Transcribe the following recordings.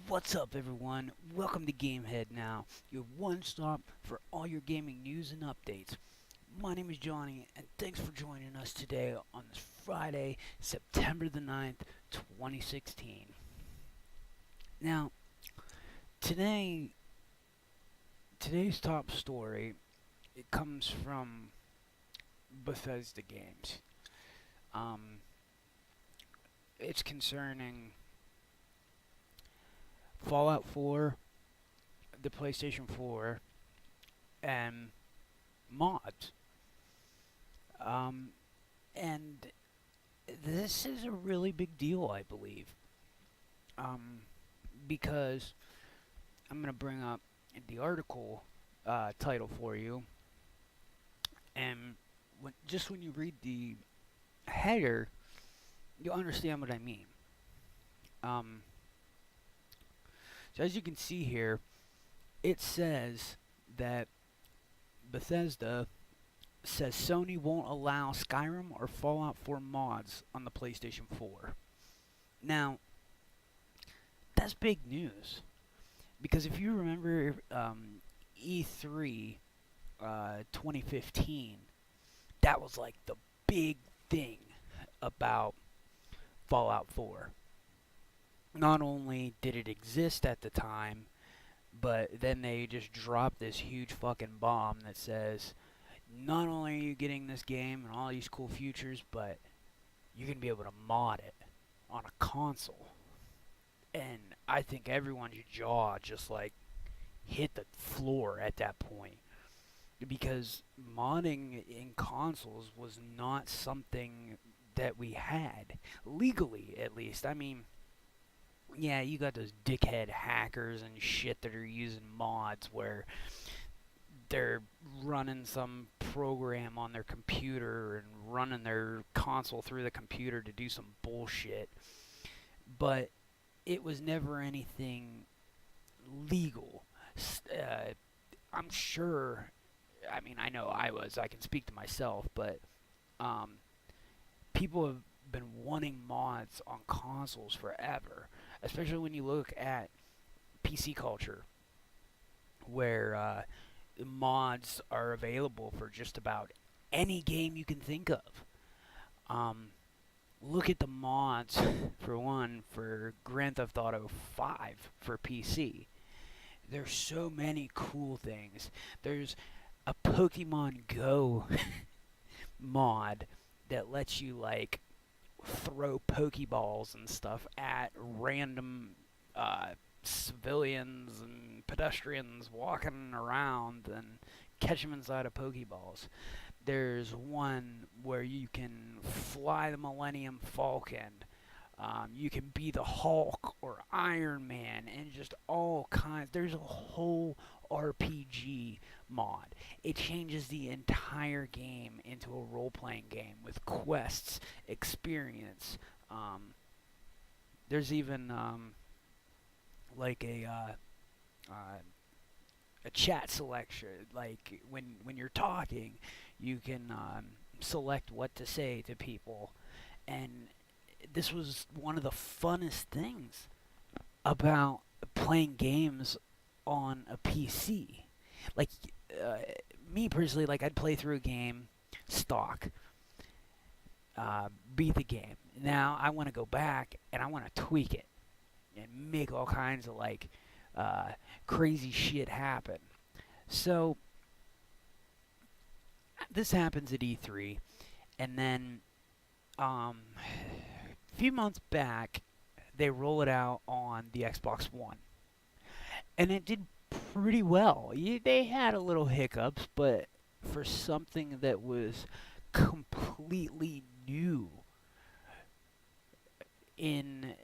What's up, everyone? Welcome to GameHead Now, your one stop for all your gaming news and updates. My name is Johnny, and thanks for joining us today on this Friday, September the 9th, 2016. Now, today, today's top story, it comes from Bethesda Games. Um, it's concerning Fallout 4, the PlayStation 4, and mods. Um, and this is a really big deal, I believe, um, because I'm going to bring up the article title for you, and when you read the header, you'll understand what I mean. Um, so as you can see here, it says that Bethesda says Sony won't allow Skyrim or Fallout 4 mods on the PlayStation 4. Now, that's big news because if you remember E3 2015, that was like the big thing about Fallout 4. Not only did it exist at the time, but then they just dropped this huge fucking bomb that says, not only are you getting this game and all these cool features, but you're going to be able to mod it on a console. And I think everyone's jaw just like hit the floor at that point. Because modding in consoles was not something that we had, legally at least. I mean, yeah, you got those dickhead hackers and shit that are using mods where they're running some program on their computer and running their console through the computer to do some bullshit. But it was never anything legal. I'm sure, I mean, I know I can speak to myself, but um, people have been wanting mods on consoles forever, especially when you look at PC culture, where mods are available for just about any game you can think of. Um, Look at the mods, for one, for Grand Theft Auto 5 for PC. There's so many cool things. There's a Pokemon Go mod that lets you, like, throw Pokeballs and stuff at random civilians and pedestrians walking around and catch them inside of Pokeballs. There's one where you can fly the Millennium Falcon. You can be the Hulk or Iron Man and just all kinds. There's a whole RPG mod. It changes the entire game into a role-playing game with quests, experience. Um, there's even like uh, a chat selection. Like when you're talking, you can select what to say to people, and this was one of the funnest things about playing games on a PC. Like uh, me personally, like I'd play through a game, stock, beat the game. Now I want to go back and I want to tweak it and make all kinds of like uh, crazy shit happen. So this happens at E3, and then a few months back they roll it out on the Xbox One, and it did pretty well. They had a little hiccups, but for something that was completely new in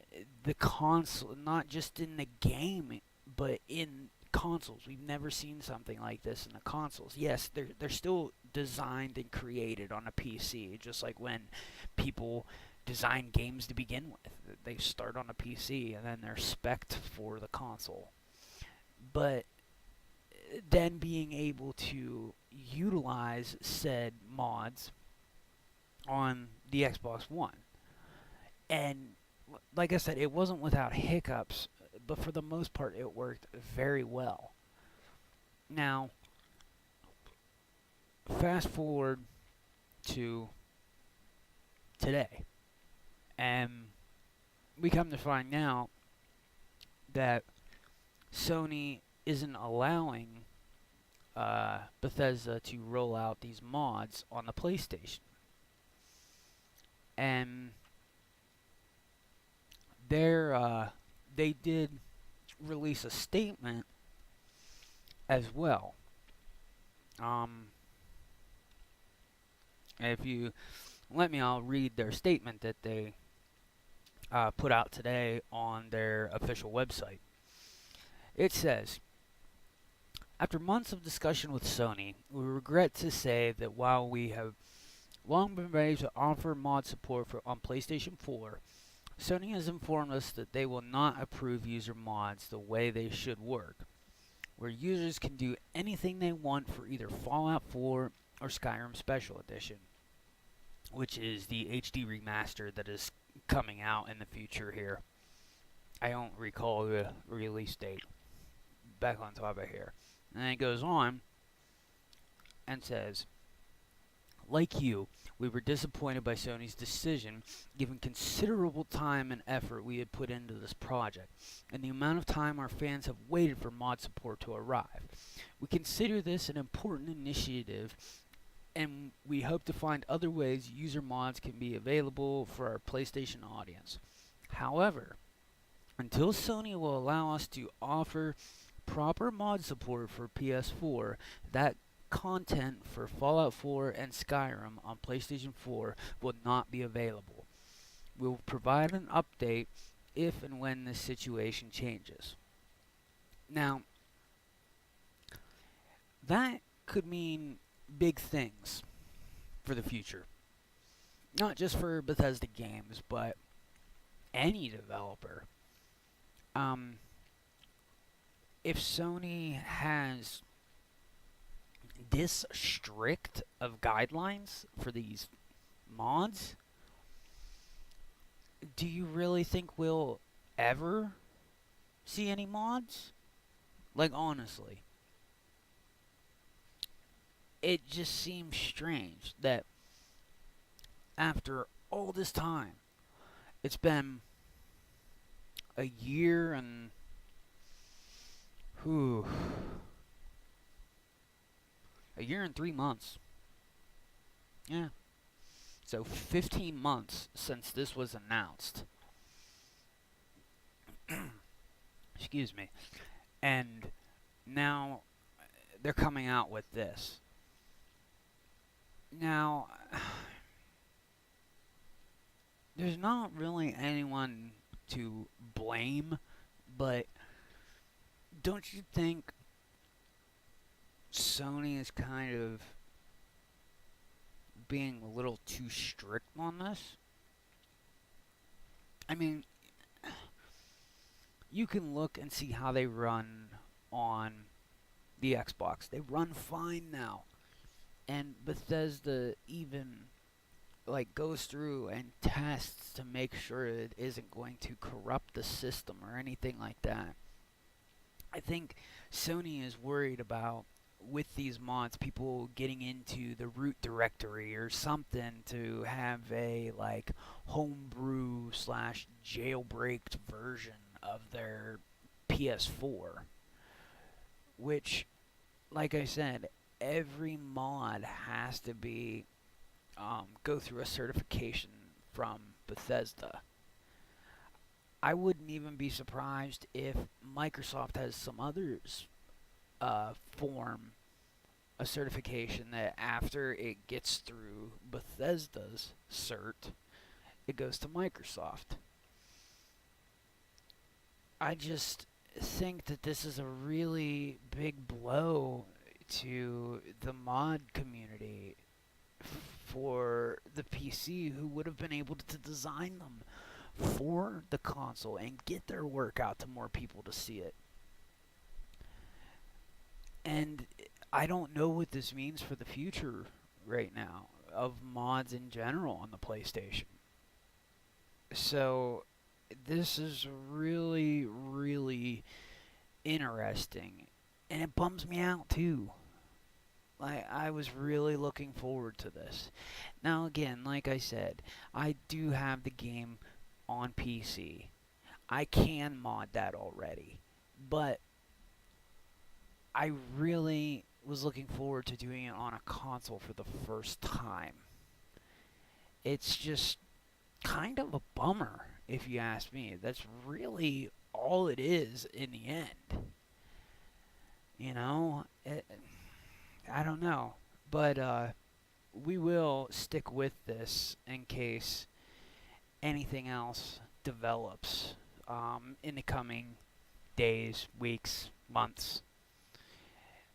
the console, not just in the game, but in consoles. We've never seen something like this in the consoles. Yes, they're still designed and created on a PC, just like when people design games to begin with. They start on a PC and then they're spec'd for the console. But then being able to utilize said mods on the Xbox One. And like I said, it wasn't without hiccups but for the most part, it worked very well. Now, fast forward to today, and we come to find out that Sony isn't allowing Bethesda to roll out these mods on the PlayStation. And they did release a statement as well. If you let me, I'll read their statement that they put out today on their official website. It says, after months of discussion with Sony, we regret to say that while we have long been ready to offer mod support on PlayStation 4, Sony has informed us that they will not approve user mods the way they should work, where users can do anything they want for either Fallout 4 or Skyrim Special Edition, which is the HD remaster that is coming out in the future here. I don't recall the release date. Back on top of here. And then it goes on and says, like you, we were disappointed by Sony's decision, given considerable time and effort we had put into this project, and the amount of time our fans have waited for mod support to arrive. We consider this an important initiative, and we hope to find other ways user mods can be available for our PlayStation audience. However, until Sony will allow us to offer proper mod support for PS4, that content for Fallout 4 and Skyrim on PlayStation 4 will not be available. We will provide an update if and when this situation changes. Now, that could mean big things for the future. Not just for Bethesda games, but any developer. If Sony has this strict of guidelines for these mods, do you really think we'll ever see any mods? Like, honestly. It just seems strange that after all this time, it's been a year and a year and 3 months. Yeah. So 15 months since this was announced. Excuse me. And now they're coming out with this. Now, there's not really anyone to blame, but don't you think Sony is kind of being a little too strict on this? I mean, you can look and see how they run on the Xbox. They run fine now. And Bethesda even goes through and tests to make sure it isn't going to corrupt the system or anything like that. I think Sony is worried about, with these mods, people getting into the root directory or something to have a homebrew / jailbreaked version of their PS4, which, like I said, every mod has to be go through a certification from Bethesda. I wouldn't even be surprised if Microsoft has some others form a certification that after it gets through Bethesda's cert, it goes to Microsoft. I just think that this is a really big blow to the mod community for the PC, who would have been able to design them for the console and get their work out to more people to see it. And I don't know what this means for the future right now of mods in general on the PlayStation. So this is really, really interesting, and it bums me out too. Like, I was really looking forward to this. Now, again, like I said, I do have the game on PC. I can mod that already, but I really was looking forward to doing it on a console for the first time. It's just kind of a bummer, if you ask me. That's really all it is in the end. You know, I don't know, but we will stick with this in case anything else develops in the coming days, weeks, months.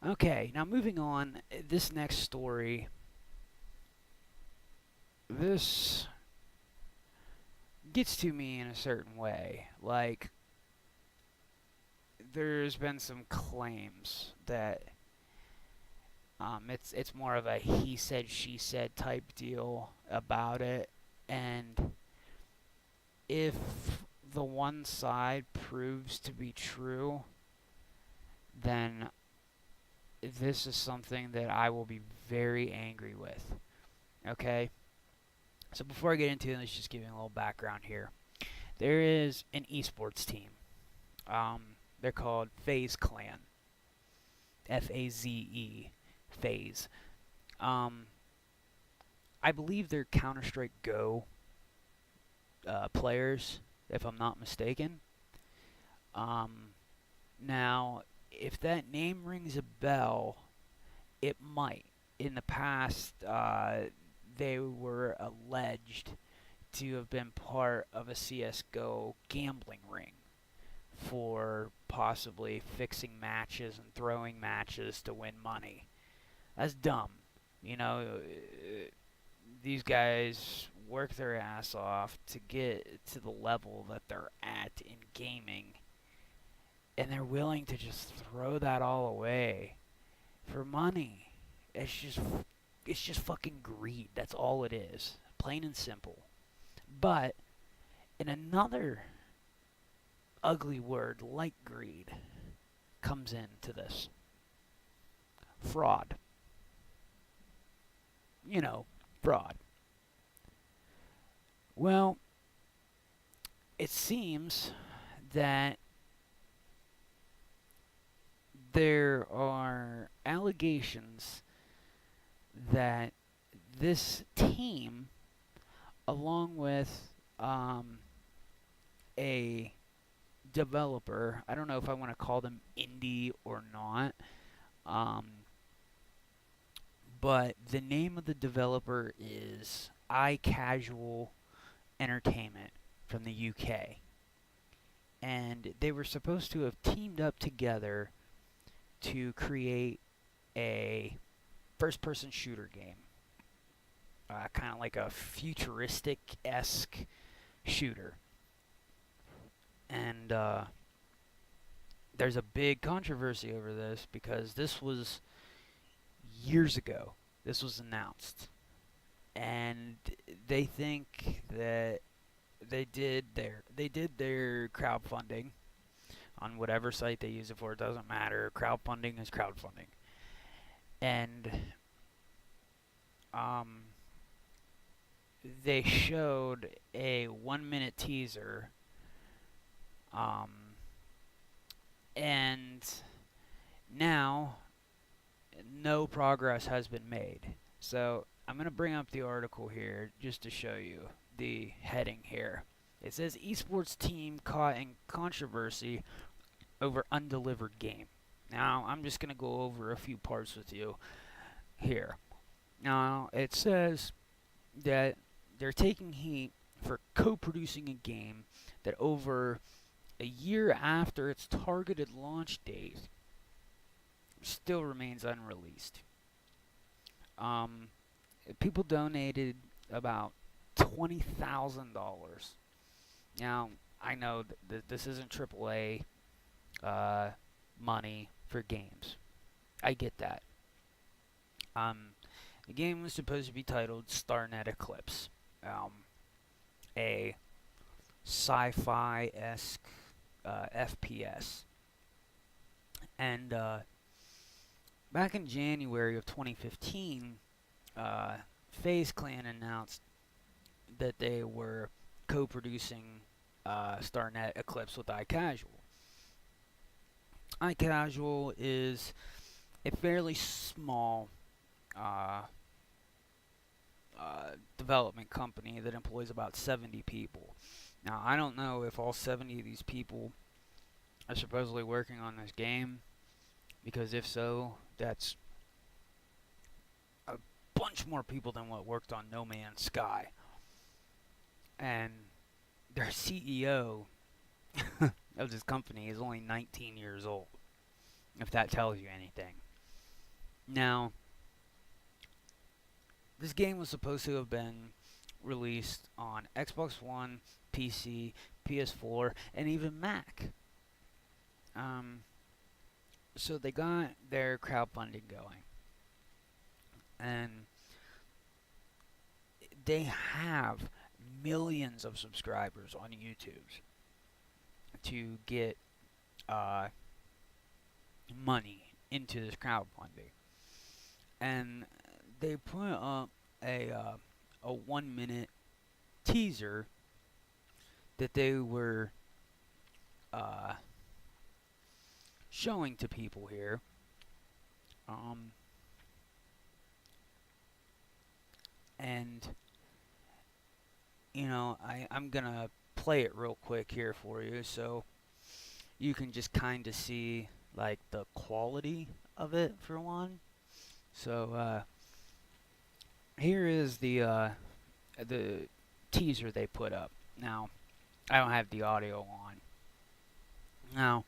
Okay, now moving on. This next story, this gets to me in a certain way. Like, there's been some claims that it's more of a he said she said type deal about it, and if the one side proves to be true, then this is something that I will be very angry with. Okay? So before I get into it, let's just give you a little background here. There is an esports team. They're called FaZe Clan. FAZE. FaZe. I believe they're Counter-Strike Go players, if I'm not mistaken. Now, if that name rings a bell, it might. In the past, they were alleged to have been part of a CSGO gambling ring for possibly fixing matches and throwing matches to win money. That's dumb. You know, these guys work their ass off to get to the level that they're at in gaming, and they're willing to just throw that all away for money. It's just fucking greed. That's all it is. Plain and simple. But in another ugly word like greed comes into this. Fraud. You know, fraud. Well, it seems that there are allegations that this team, along with a developer, I don't know if I want to call them indie or not, but the name of the developer is iCazual Entertainment from the UK. And they were supposed to have teamed up together to create a first-person shooter game. Kind of like a futuristic-esque shooter. And there's a big controversy over this because this was years ago. This was announced. And they think that they did their crowdfunding on whatever site they use it for. It doesn't matter. Crowdfunding is crowdfunding. And they showed a 1-minute teaser, and now no progress has been made. So I'm going to bring up the article here just to show you the heading here. It says esports team caught in controversy over undelivered game. Now, I'm just going to go over a few parts with you here. Now, it says that they're taking heat for co-producing a game that over a year after its targeted launch date still remains unreleased. People donated about $20,000. Now, I know that this isn't AAA money for games. I get that. The game was supposed to be titled StarNet Eclipse, a sci-fi-esque FPS. And back in January of 2015, FaZe Clan announced that they were co-producing StarNet Eclipse with iCazual. iCazual is a fairly small development company that employs about 70 people. Now, I don't know if all 70 of these people are supposedly working on this game, because if so, that's a bunch more people than what worked on No Man's Sky. And their CEO of this company is only 19 years old, if that tells you anything. Now, this game was supposed to have been released on Xbox One, PC, PS4, and even Mac. So they got their crowdfunding going, and they have millions of subscribers on YouTube to get money into this crowdfunding. And they put up a 1-minute teaser that they were showing to people here. And you know, I'm gonna play it real quick here for you, so you can just kind of see like the quality of it for one. So here is the teaser they put up. Now, I don't have the audio on. Now,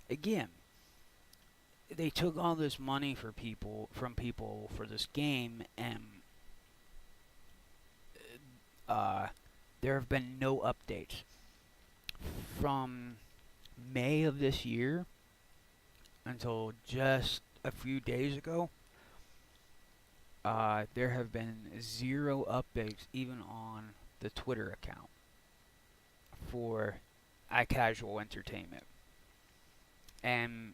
again, they took all this money from people for this game, and there have been no updates from May of this year until just a few days ago. There have been 0 updates even on the Twitter account for iCazual Entertainment. And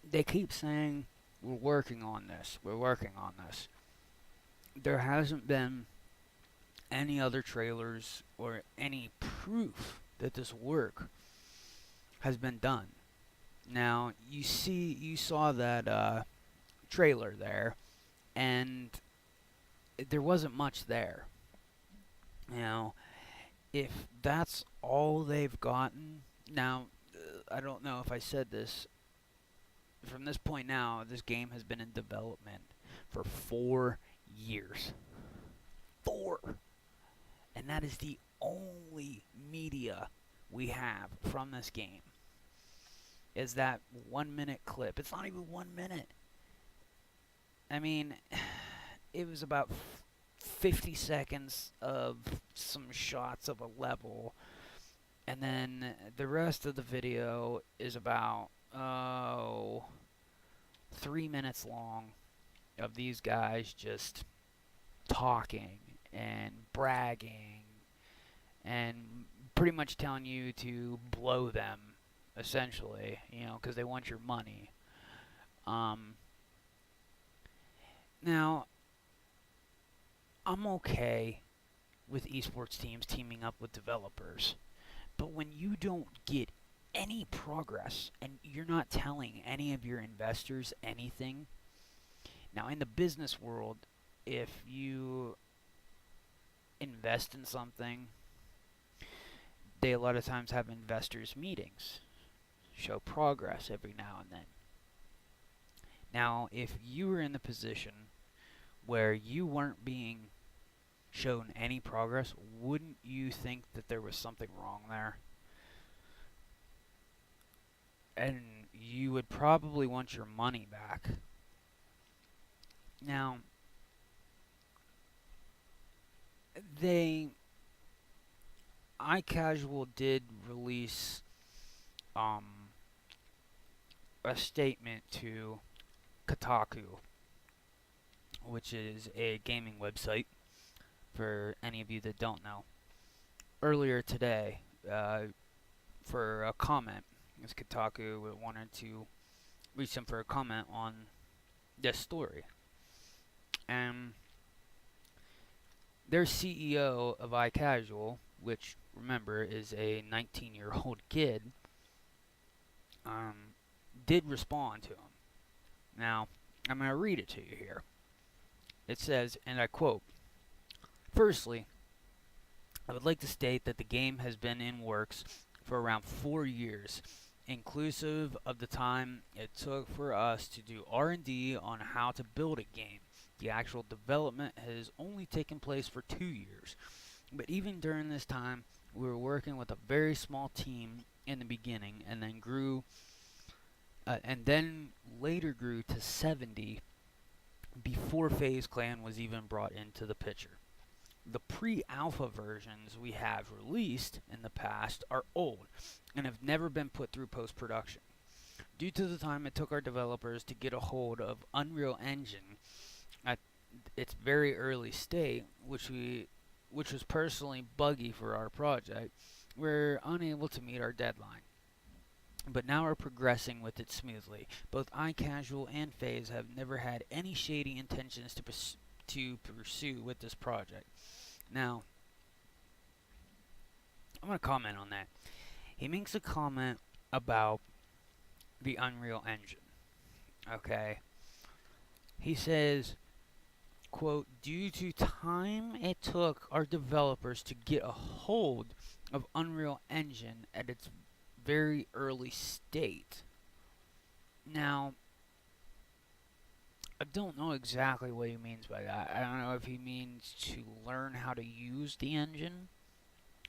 they keep saying, we're working on this, we're working on this. There hasn't been any other trailers or any proof that this work has been done. Now, you saw that trailer there, and there wasn't much there. You know, if that's all they've gotten, now, I don't know if I said this, from this point now, this game has been in development for 4 years. 4! And that is the only media we have from this game. Is that 1-minute clip. It's not even 1 minute. I mean, it was about 50 seconds of some shots of a level, and then the rest of the video is about 3 minutes long of these guys just talking and bragging and pretty much telling you to blow them, essentially, you know, because they want your money. Now, I'm okay with esports teams teaming up with developers, but when you don't get any progress and you're not telling any of your investors anything. Now, in the business world, if you invest in something, they a lot of times have investors meetings, show progress every now and then. Now, if you were in the position where you weren't being shown any progress, wouldn't you think that there was something wrong there? And you would probably want your money back. Now, iCazual did release a statement to Kotaku, which is a gaming website for any of you that don't know. earlier today for a comment. As Kotaku wanted to reach them for a comment on this story. And their CEO of iCazual, which remember is a 19-year-old kid, did respond to him. Now, I'm going to read it to you here. It says, and I quote, "Firstly, I would like to state that the game has been in works for around 4 years, inclusive of the time it took for us to do R&D on how to build a game. The actual development has only taken place for 2 years. But even during this time, we were working with a very small team in the beginning, and then later grew to 70 before FaZe Clan was even brought into the picture. The pre-alpha versions we have released in the past are old and have never been put through post-production. Due to the time it took our developers to get a hold of Unreal Engine at its very early state, which was personally buggy for our project, we're unable to meet our deadline. But now we're progressing with it smoothly. Both iCazual and FaZe have never had any shady intentions to pursue with this project." Now, I'm going to comment on that. He makes a comment about the Unreal Engine. Okay? He says, quote, "Due to time it took our developers to get a hold of Unreal Engine at its very early state." Now, I don't know exactly what he means by that. I don't know if he means to learn how to use the engine,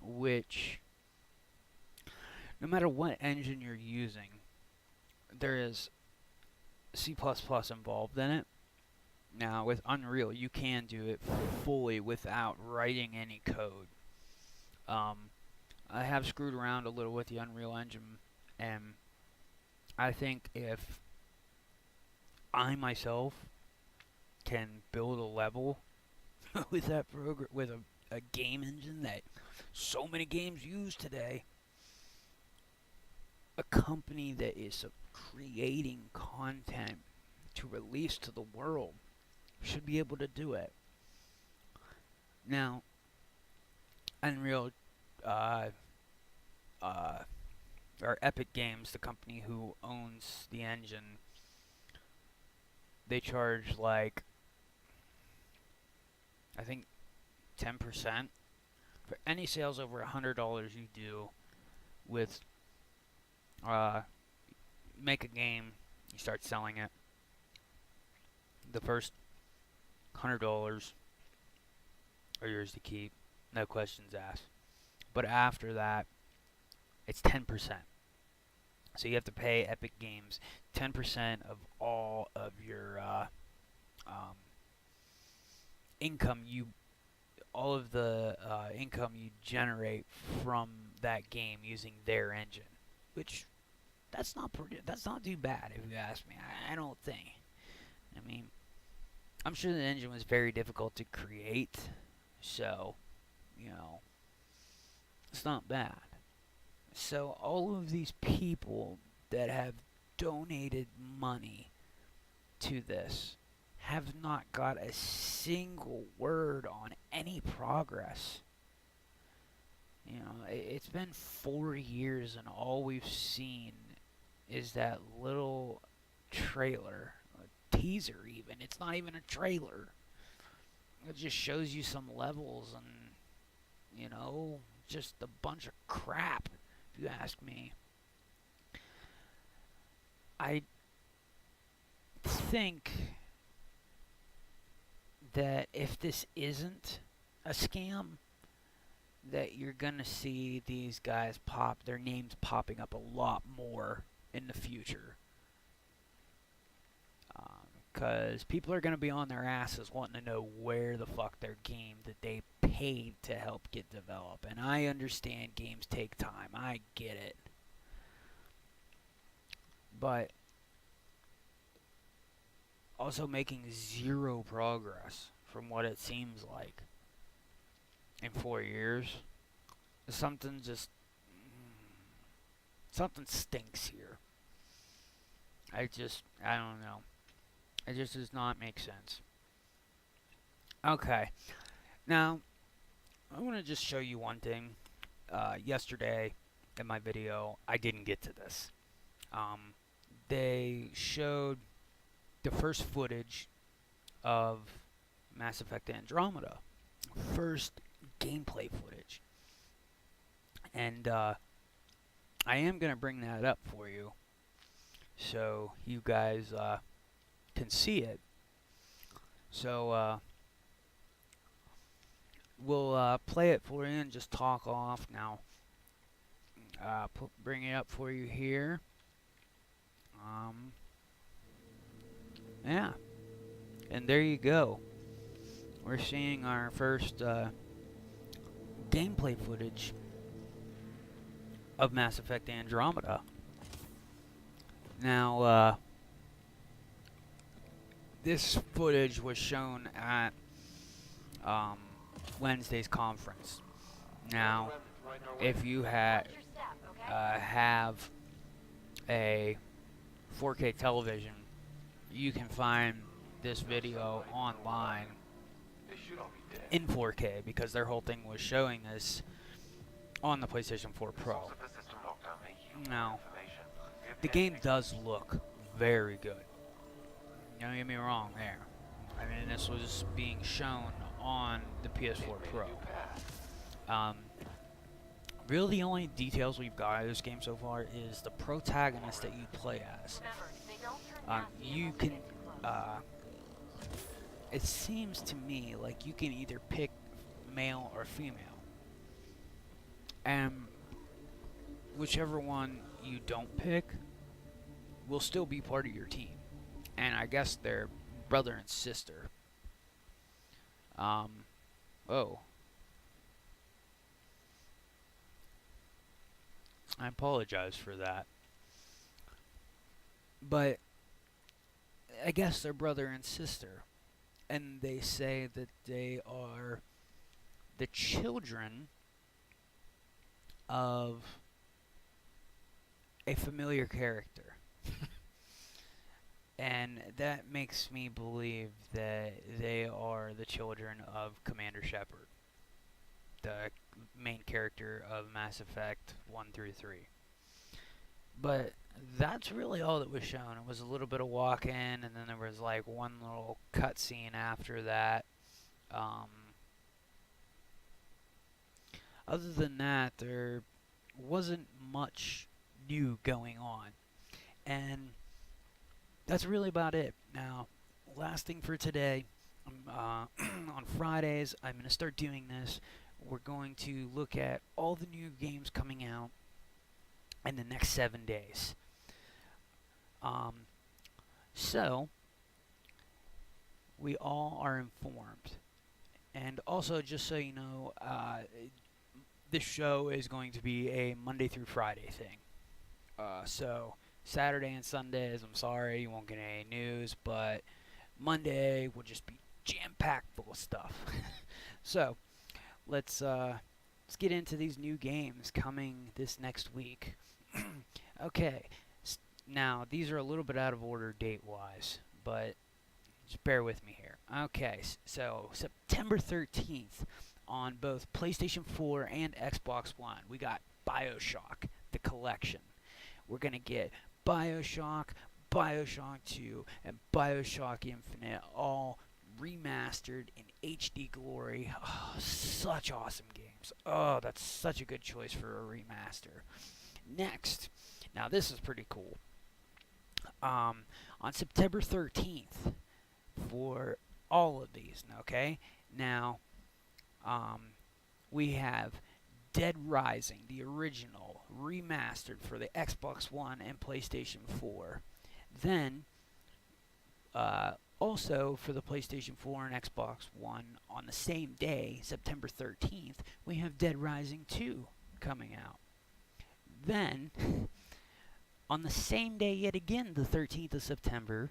which, no matter what engine you're using, there is C++ involved in it. Now, with Unreal, you can do it fully without writing any code. I have screwed around a little with the Unreal Engine, and I think if I myself can build a level with that program, with a game engine that so many games use today, a company that is creating content to release to the world should be able to do it. Now, Unreal, or Epic Games, the company who owns the engine, they charge like, I think, 10% for any sales over $100 you do with make a game, you start selling it. The first $100 are yours to keep, no questions asked. But after that, it's 10%. So you have to pay Epic Games 10% of all of your income all of the income you generate from that game using their engine, which that's not too bad if you ask me. I don't think. I mean, I'm sure the engine was very difficult to create, so it's not bad. So all of these people that have donated money to this have not got a single word on any progress. It's been 4 years and all we've seen is that little trailer, a teaser even. It's not even a trailer. It just shows you some levels and, just a bunch of crap, if you ask me. I think that if this isn't a scam, that you're gonna see these guys their names popping up a lot more in the future. Because people are gonna be on their asses wanting to know where the fuck their game that they paid to help get developed. And I understand games take time. I get it. But also making zero progress from what it seems like in 4 years. something just something stinks here. I don't know. It just does not make sense. Okay, now I want to just show you one thing. Yesterday in my video, I didn't get to this. They showed the first footage of Mass Effect Andromeda, first gameplay footage, and I am gonna bring that up for you, so you guys can see it. So we'll play it for you and just talk off now. Bring it up for you here. Yeah, and there you go. We're seeing our first gameplay footage of Mass Effect Andromeda. Now, this footage was shown at Wednesday's conference. Now, if you have a 4K television, you can find this video online in 4K because their whole thing was showing this on the PlayStation 4 Pro. Now, the game does look very good. Don't get me wrong there. I mean, this was being shown on the PS4 Pro. Really, the only details we've got of this game so far is the protagonist that you play as. You can, it seems to me like you can either pick male or female. And whichever one you don't pick will still be part of your team. And I guess they're brother and sister. Oh. I apologize for that. But I guess they're brother and sister. And they say that they are the children of a familiar character. And that makes me believe that they are the children of Commander Shepard, the main character of Mass Effect 1 through 3. But that's really all that was shown. It was a little bit of walk-in, and then there was like one little cutscene after that. Other than that, there wasn't much new going on. And that's really about it. Now, last thing for today, on Fridays, I'm going to start doing this. We're going to look at all the new games coming out in the next 7 days. So, we all are informed. And also, just so you know, this show is going to be a Monday through Friday thing. So, Saturday and Sundays, I'm sorry, you won't get any news, but Monday will just be jam-packed full of stuff. So, let's get into these new games coming this next week. Okay, now these are a little bit out of order date-wise, but just bear with me here. Okay, so September 13th on both PlayStation 4 and Xbox One, we got BioShock, the collection. We're going to get BioShock, BioShock 2, and BioShock Infinite all remastered in HD glory. Oh, such awesome games. Oh, that's such a good choice for a remaster. Next, now this is pretty cool. On September 13th, for all of these, okay? Now, we have Dead Rising, the original, remastered for the Xbox One and PlayStation 4. Then, also for the PlayStation 4 and Xbox One, on the same day, September 13th, we have Dead Rising 2 coming out. Then, on the same day yet again, the 13th of September,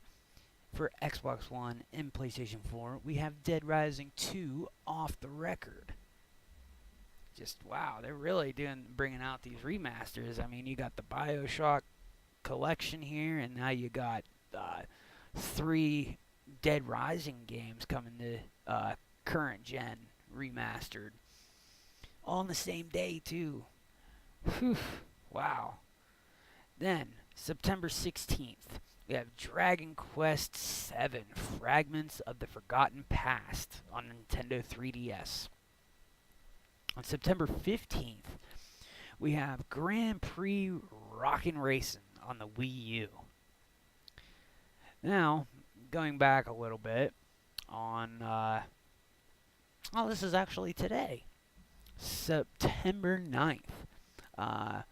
for Xbox One and PlayStation 4, we have Dead Rising 2 Off the Record. just wow, they're really bringing out these remasters. I mean, you got the BioShock collection here, and now you got 3 Dead Rising games coming to current gen remastered, all on the same day too. Whew, wow. Then September 16th, we have Dragon Quest VII: Fragments of the Forgotten Past on Nintendo 3DS. On September 15th, we have Grand Prix Rockin' Racing on the Wii U. Now, going back a little bit on, this is actually today, September 9th,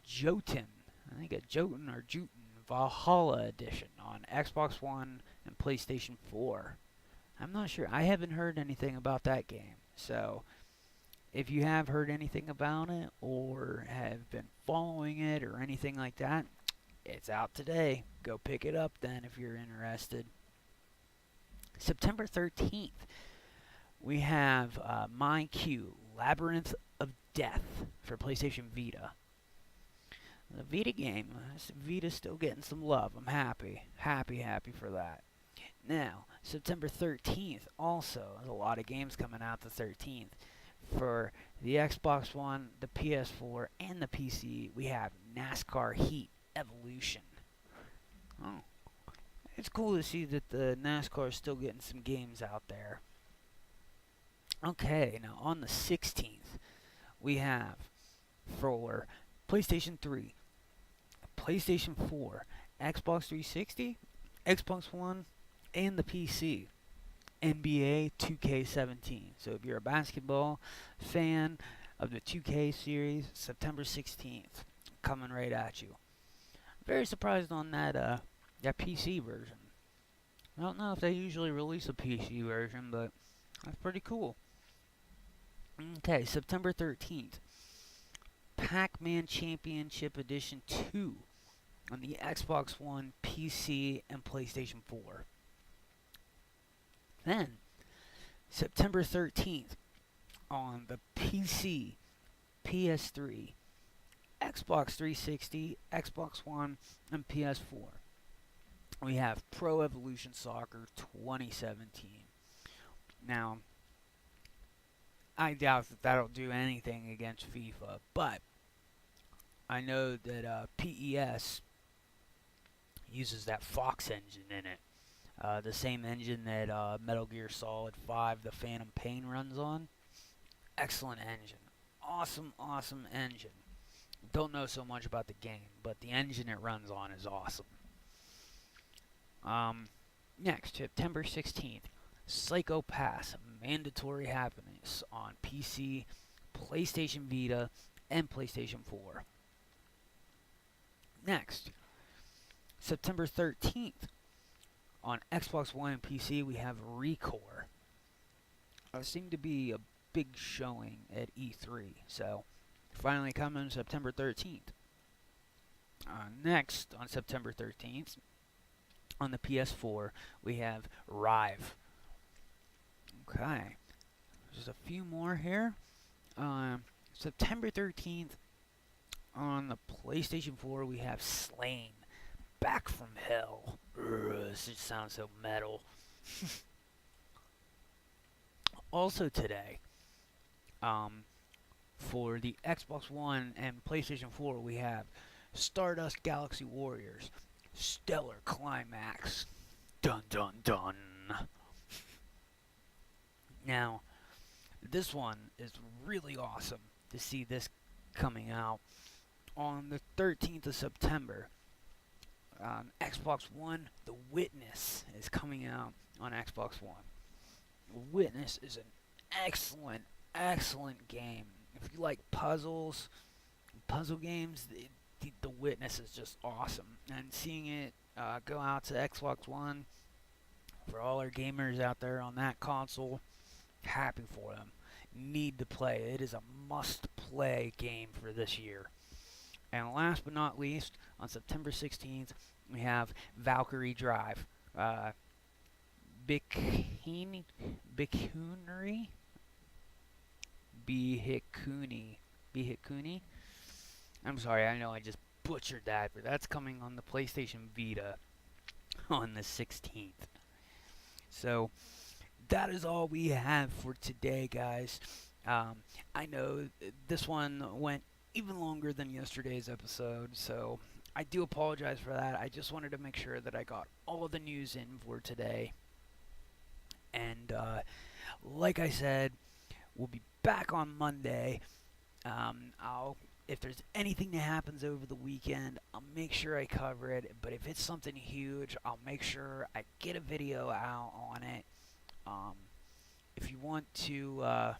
Jotun, I think a Jotun or Jotun Valhalla Edition on Xbox One and PlayStation 4. I'm not sure. I haven't heard anything about that game. So, if you have heard anything about it or have been following it or anything like that, it's out today. Go pick it up then if you're interested. September 13th, we have MyQ, Labyrinth of Death for PlayStation Vita. The Vita game, Vita's still getting some love. I'm happy for that. Now, September 13th, also, there's a lot of games coming out the 13th. For the Xbox One, the PS4, and the PC, we have NASCAR Heat Evolution. Oh, it's cool to see that the NASCAR is still getting some games out there. Okay, now on the 16th, we have for PlayStation 3, PlayStation 4, Xbox 360, Xbox One, and the PC, NBA 2K17. So if you're a basketball fan of the 2K series, September 16th, coming right at you. Very surprised on that PC version. I don't know if they usually release a PC version, but that's pretty cool. Okay, September 13th, Pac-Man Championship Edition 2 on the Xbox One, PC, and PlayStation 4. Then, September 13th, on the PC, PS3, Xbox 360, Xbox One, and PS4, we have Pro Evolution Soccer 2017. Now, I doubt that that'll do anything against FIFA, but I know that PES uses that Fox engine in it. The same engine that Metal Gear Solid 5, The Phantom Pain runs on. Excellent engine. Awesome engine. Don't know so much about the game, but the engine it runs on is awesome. Next, September 16th, Psycho Pass, Mandatory Happiness on PC, PlayStation Vita, and PlayStation 4. Next, September 13th, on Xbox One and PC, we have Recore. It seemed to be a big showing at E3, so finally coming September 13th. Next, on September 13th, on the PS4, we have Rive. Okay, just a few more here. September 13th, on the PlayStation 4, we have Slain, Back from Hell. This just sounds so metal. Also today, for the Xbox One and PlayStation 4, we have Stardust Galaxy Warriors, Stellar Climax. Dun dun dun. Now, this one is really awesome to see this coming out on the 13th of September. Xbox One, The Witness is coming out on Xbox One. The Witness is an excellent game. If you like puzzle games, The Witness is just awesome. And seeing it go out to Xbox One, for all our gamers out there on that console, happy for them. Need to play. It is a must-play game for this year. And last but not least, on September 16th, we have Valkyrie Drive. Bikuniry? Bihikuni. I'm sorry, I know I just butchered that, but that's coming on the PlayStation Vita on the 16th. So that is all we have for today, guys. I know this one went even longer than yesterday's episode, so I do apologize for that. I just wanted to make sure that I got all of the news in for today. And like I said, we'll be back on Monday. If there's anything that happens over the weekend, I'll make sure I cover it. But if it's something huge, I'll make sure I get a video out on it. If you want to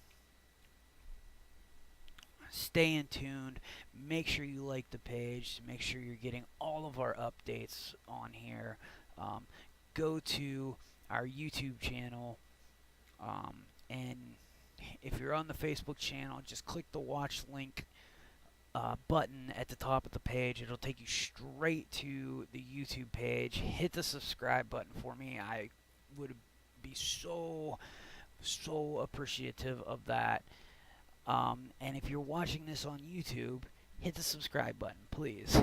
stay in tuned, make sure you like the page. Make sure you're getting all of our updates on here. Go to our YouTube channel, and if you're on the Facebook channel, just click the watch link button at the top of the page. It'll take you straight to the YouTube page. Hit the subscribe button for me. I would be so appreciative of that. And if you're watching this on YouTube, hit the subscribe button, please.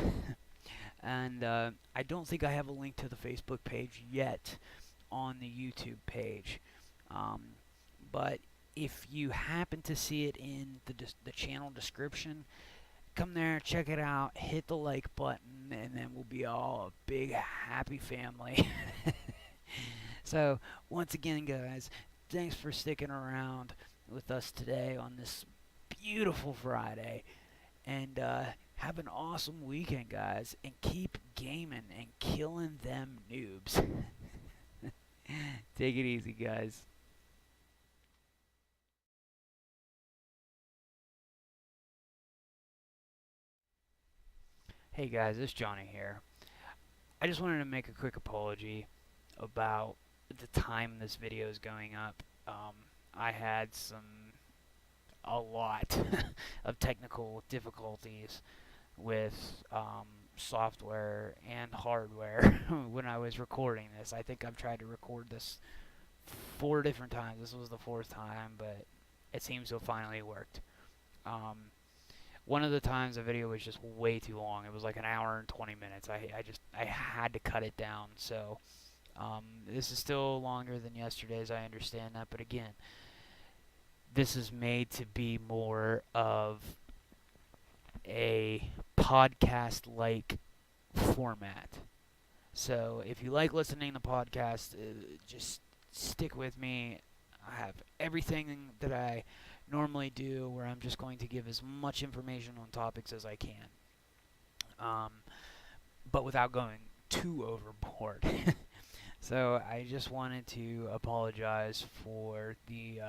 And I don't think I have a link to the Facebook page yet on the YouTube page. But if you happen to see it in the channel description, come there, check it out, hit the like button, and then we'll be all a big happy family. So once again, guys, thanks for sticking around with us today on this beautiful Friday, and have an awesome weekend, guys, and keep gaming and killing them noobs. Take it easy, guys. Hey guys, it's Johnny here. I just wanted to make a quick apology about the time this video is going up. I had a lot of technical difficulties with software and hardware when I was recording this. I think I've tried to record this 4 different times. This was the 4th time, but it seems to have finally worked. One of the times the video was just way too long. It was like an hour and 20 minutes. I had to cut it down. So this is still longer than yesterday's. I understand that, but again, this is made to be more of a podcast-like format. So if you like listening to podcasts, just stick with me. I have everything that I normally do, where I'm just going to give as much information on topics as I can, but without going too overboard. So I just wanted to apologize for the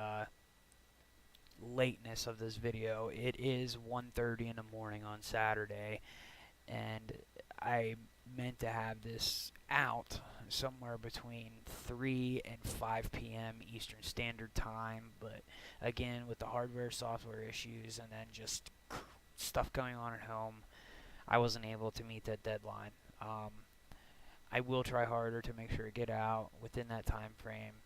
lateness of this video. It is 1:30 in the morning on Saturday, and I meant to have this out somewhere between 3 and 5 p.m. Eastern Standard Time, but again, with the hardware software issues and then just stuff going on at home, I wasn't able to meet that deadline. I will try harder to make sure to get out within that time frame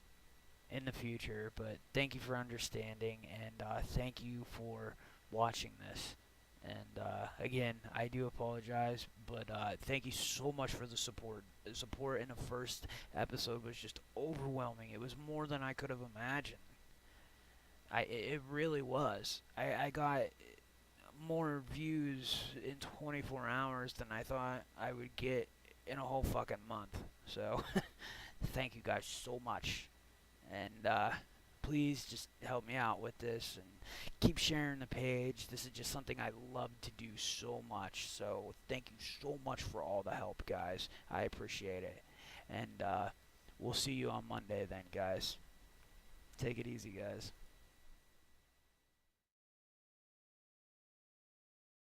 in the future, but thank you for understanding, and thank you for watching this. And again, I do apologize, but thank you so much for the support. The support in the first episode was just overwhelming. It was more than I could have imagined. It really was. I got more views in 24 hours than I thought I would get in a whole fucking month. So thank you guys so much. And please just help me out with this and keep sharing the page. This is just something I love to do so much. So thank you so much for all the help, guys. I appreciate it. And we'll see you on Monday then, guys. Take it easy, guys.